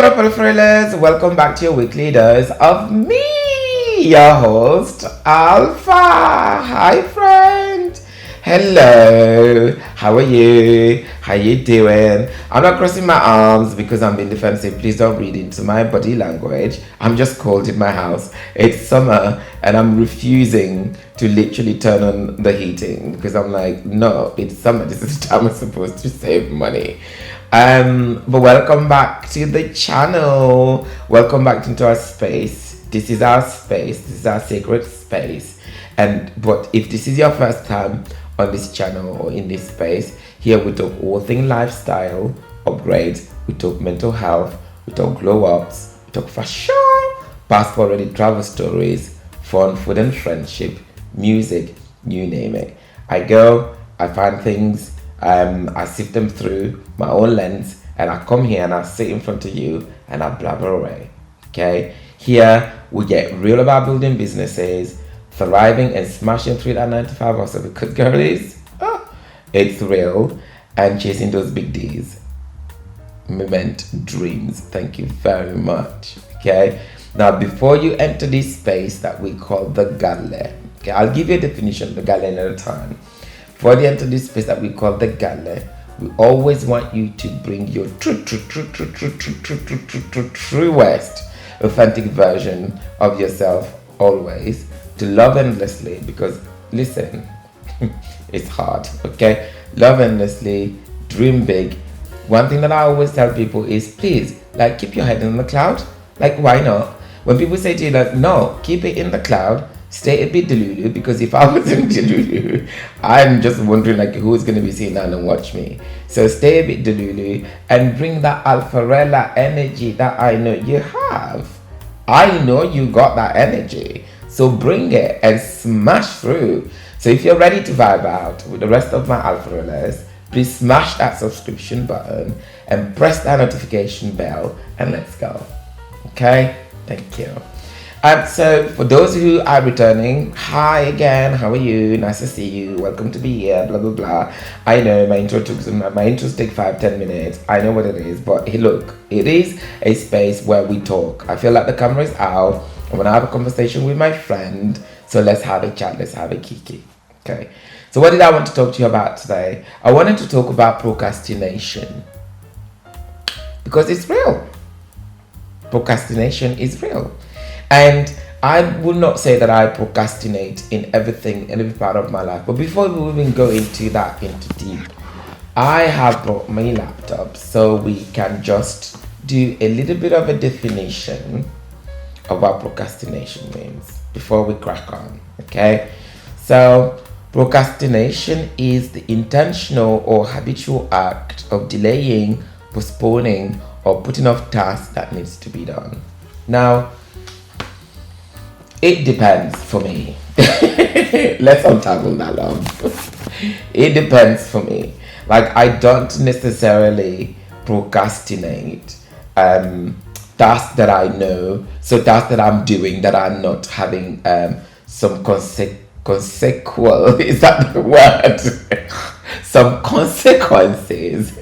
up, ALphaRellaz? Welcome back to your weekly dose of me, your host, Alpha. Hi, friend. Hello. How are you? How you doing? I'm not crossing my arms because I'm being defensive. Please don't read into my body language. I'm just cold in my house. It's summer and I'm refusing to literally turn on the heating because I'm like, no, it's summer. This is the time I'm supposed to save money. But welcome back to the channel. Welcome back into our space. This is our space. This is our sacred space. But if this is your first time on this channel or in this space, here we talk all things lifestyle, upgrades, we talk mental health, we talk glow ups, we talk fashion, passport ready travel stories, fun, food and friendship, music, you name it. I go, I find things, I sift them through my own lens, and I come here and I sit in front of you and I blabber away. Okay, here we get real about building businesses, thriving and smashing through that 9 to 5 hustle because girlies, it's real, and chasing those big D's. Meant dreams. Thank you very much. Okay, now before you enter this space that we call the galley, okay, I'll give you a definition of the galley another time. Before you enter this space that we call the galley, we always want you to bring your truest, authentic version of yourself always to love endlessly, because listen, it's hard, okay? Love endlessly, dream big. One thing that I always tell people is, please, like, keep your head in the cloud. Like, why not? When people say to you, like, no, keep it in the cloud, stay a bit delulu, because if I was in delulu, I'm just wondering like who's going to be sitting down and watch me. So stay a bit delulu and bring that ALphaRellaz energy that I know you have. I know you got that energy, so bring it and smash through. So if you're ready to vibe out with the rest of my ALphaRellaz, please smash that subscription button and press that notification bell and let's go. Okay, thank you. So for those who are returning, hi again, how are you? Nice to see you. Welcome to be here, blah blah blah. I know my intros take 5-10 minutes. I know what it is, but hey, look, it is a space where we talk. I feel like the camera is out. I want to have a conversation with my friend. So let's have a chat, let's have a kiki. Okay. So what did I want to talk to you about today? I wanted to talk about procrastination. Because it's real. Procrastination is real. And I would not say that I procrastinate in everything, in every part of my life. But before we even go into deep, I have brought my laptop so we can just do a little bit of a definition of what procrastination means before we crack on, okay? So procrastination is the intentional or habitual act of delaying, postponing, or putting off tasks that needs to be done. Now, it depends for me. Let's untangle that long. It depends for me. Like, I don't necessarily procrastinate tasks that I know, so tasks that I'm doing that are not having some consequence. Is that the word? Some consequences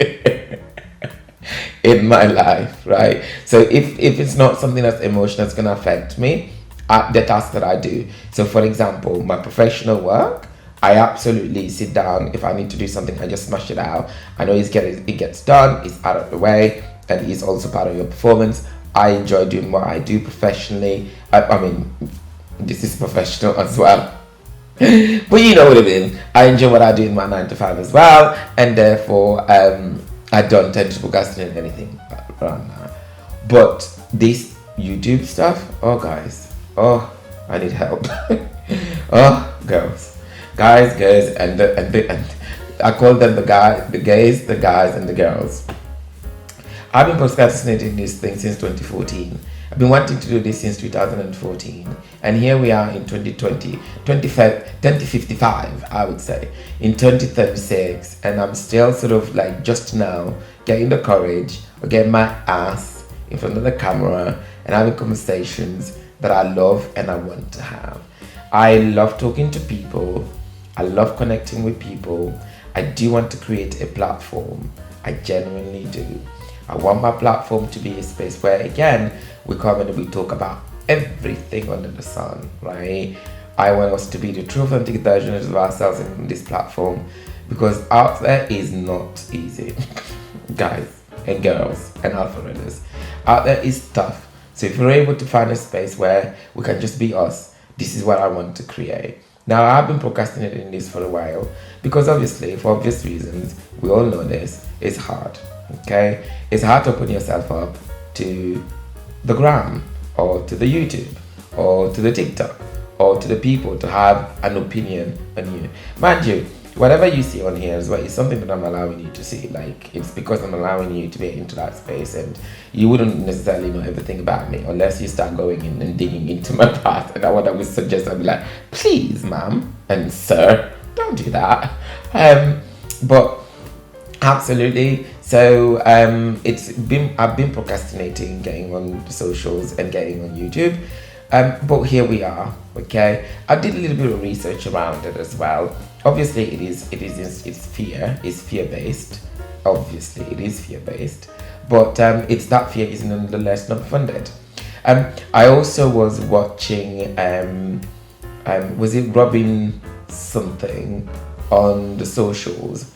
in my life, right? So if it's not something that's emotional that's gonna affect me, the tasks that I do. So for example, my professional work, I absolutely sit down. If I need to do something, I just smash it out. I know it gets done, it's out of the way, and it's also part of your performance. I enjoy doing what I do professionally. I mean, this is professional as well. But you know what I mean. I enjoy what I do in my 9 to 5 as well, and therefore I don't tend to procrastinate anything around now. But this YouTube stuff, oh guys, oh, I need help. Oh, guys, and I call them the gays, the guys, and the girls. I've been procrastinating this thing since 2014. I've been wanting to do this since 2014, and here we are in 2055, I would say, in 2036, and I'm still sort of like just now getting the courage or getting my ass in front of the camera and having conversations that I love and I want to have. I love talking to people. I love connecting with people. I do want to create a platform. I genuinely do. I want my platform to be a space where, again, we come and we talk about everything under the sun, right? I want us to be the true authentic versions of ourselves in this platform, because out there is not easy. Guys and girls and ALphaRellaz, out there is tough. So if you're able to find a space where we can just be us, this is what I want to create. Now, I've been procrastinating this for a while because, obviously, for obvious reasons, we all know this, it's hard, okay? It's hard to open yourself up to the gram or to the YouTube or to the TikTok or to the people to have an opinion on you. Mind you, whatever you see on here is something that I'm allowing you to see. Like, it's because I'm allowing you to be into that space, and you wouldn't necessarily know everything about me unless you start going in and digging into my past. And what I would suggest, I'd be like, please, ma'am and sir, don't do that. But absolutely. So I've been procrastinating getting on the socials and getting on YouTube. But here we are, okay? I did a little bit of research around it as well. Obviously, it's fear-based. Obviously, it is fear-based, but it's that fear is nonetheless not funded. I also was watching, was it Robin something on the socials?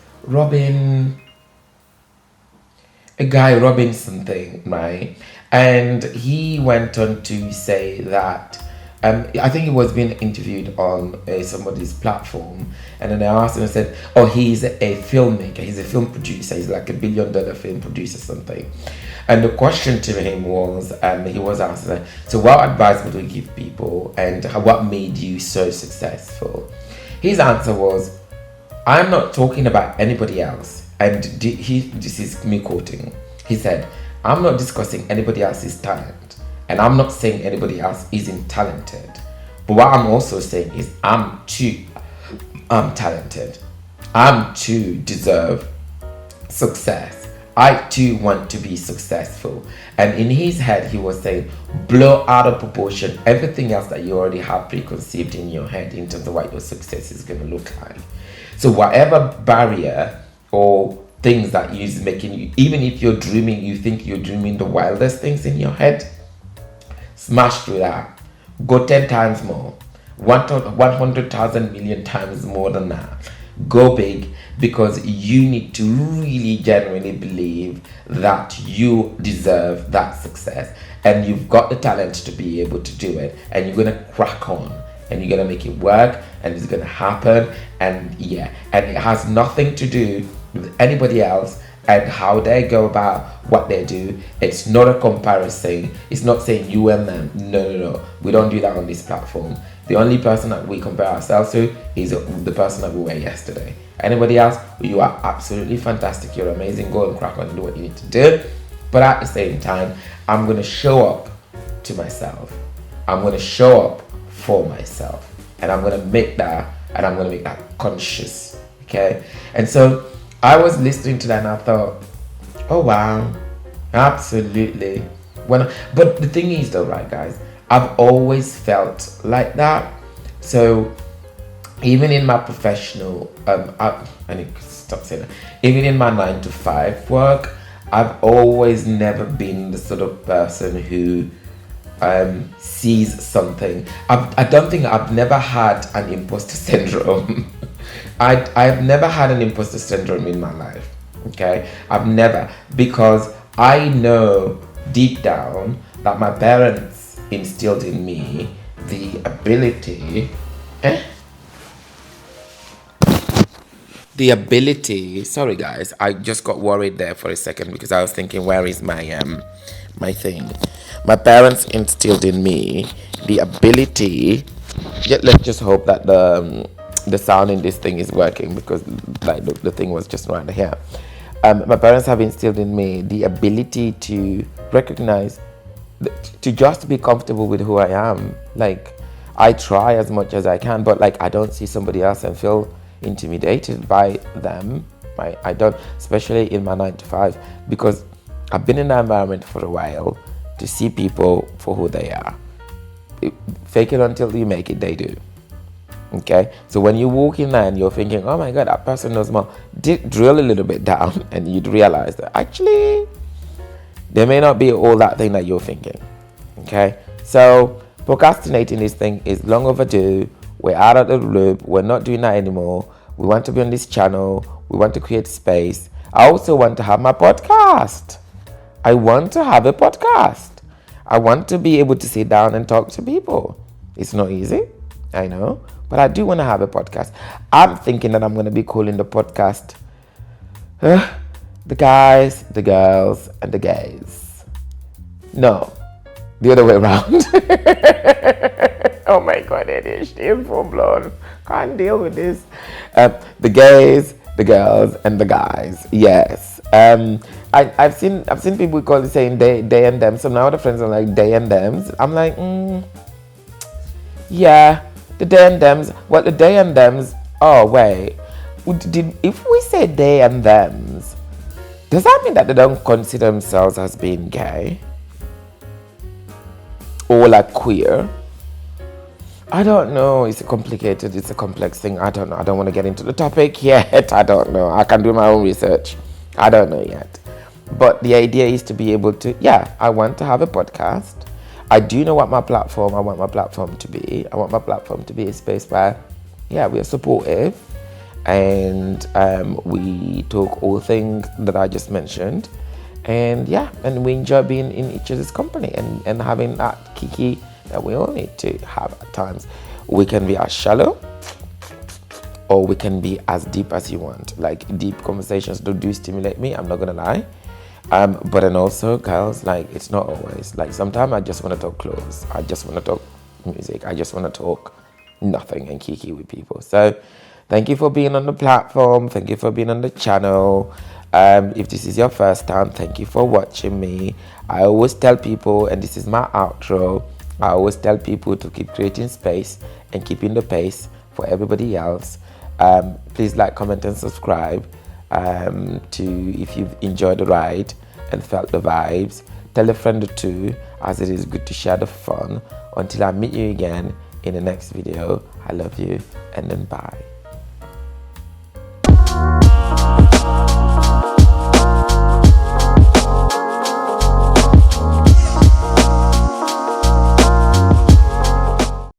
A guy Robin something, right? And he went on to say that I think he was being interviewed on somebody's platform, and then I asked him, I said, oh, he's a filmmaker, he's a film producer, he's like $1 billion film producer something. And the question to him was, he was asked, so what advice would you give people, and what made you so successful? His answer was, I'm not talking about anybody else. And this is me quoting. He said, I'm not discussing anybody else's talent, and I'm not saying anybody else isn't talented. But what I'm also saying is I'm talented. I'm too deserve success. I too want to be successful. And in his head, he was saying, blow out of proportion everything else that you already have preconceived in your head in terms of what your success is going to look like. So whatever barrier or things that is making you, even if you're dreaming, you think you're dreaming the wildest things in your head, smash through that. Go 10 times more, 100,000 million times more than that. Go big, because you need to really genuinely believe that you deserve that success, and you've got the talent to be able to do it, and you're gonna crack on, and you're gonna make it work, and it's gonna happen. And and it has nothing to do with anybody else and how they go about what they do. It's not a comparison. It's not saying you and them. No. We don't do that on this platform. The only person that we compare ourselves to is the person that we were yesterday. Anybody else, you are absolutely fantastic. You're amazing. Go and crack on and do what you need to do. But at the same time, I'm going to show up to myself. I'm going to show up for myself. And I'm going to make that, and I'm going to make that conscious. Okay? And so I was listening to that and I thought, oh wow, absolutely. But the thing is though, right guys, I've always felt like that. So even in my professional, I need to stop saying that. Even in my 9-to-5 work, I've always never been the sort of person who sees something. I don't think I've never had an imposter syndrome. I've never had an imposter syndrome in my life, okay? I've never, because I know deep down that my parents instilled in me the ability, sorry guys, I just got worried there for a second because I was thinking, where is my my thing? My parents instilled in me the ability, let's just hope that the sound in this thing is working, because like the thing was just right here. My parents have instilled in me the ability to recognize, to just be comfortable with who I am. Like, I try as much as I can, but like I don't see somebody else and feel intimidated by them. I don't, especially in my 9-to-5, because I've been in that environment for a while to see people for who they are. Fake it until you make it, they do. Okay, so when you walk in there and you're thinking, oh my god, that person knows more, drill a little bit down and you'd realize that actually There may not be all that thing that you're thinking. Okay? So procrastinating this thing is long overdue. We're out of the loop. We're not doing that anymore. We want to be on this channel. We want to create space. I also want to have my podcast. I want to have a podcast. I want to be able to sit down and talk to people. It's not easy, I know, but I do want to have a podcast. I'm thinking that I'm going to be calling the podcast The Guys, the Girls, and the Gays. No, the other way around. Oh my God, it is still full blown. Can't deal with this. The Gays, the Girls, and the Guys. Yes. I've seen people call it saying they and them. So now the friends are like they and thems. I'm like, yeah, the they and thems. What the they and thems? Oh wait, if we say they and thems, does that mean that they don't consider themselves as being gay or like queer? I don't know. It's a complex thing. I don't know. I don't want to get into the topic yet. I don't know. I can do my own research. I don't know yet. But the idea is to be able to, I want to have a podcast. I do know what I want my platform to be. I want my platform to be a space where, we are supportive and we talk all things that I just mentioned. And and we enjoy being in each other's company and having that kiki that we all need to have at times. We can be as shallow or we can be as deep as you want. Like deep conversations do stimulate me, I'm not gonna lie. But then also, girls, like it's not always. Like sometimes I just want to talk clothes. I just want to talk music. I just want to talk nothing and kiki with people. So thank you for being on the platform. Thank you for being on the channel. If this is your first time, thank you for watching me. I always tell people, and this is my outro, I always tell people to keep creating space and keeping the pace for everybody else. Please like, comment, and subscribe if you've enjoyed the ride and felt the vibes. Tell a friend or two, as it is good to share the fun. Until I meet you again in the next video, I love you, and then bye.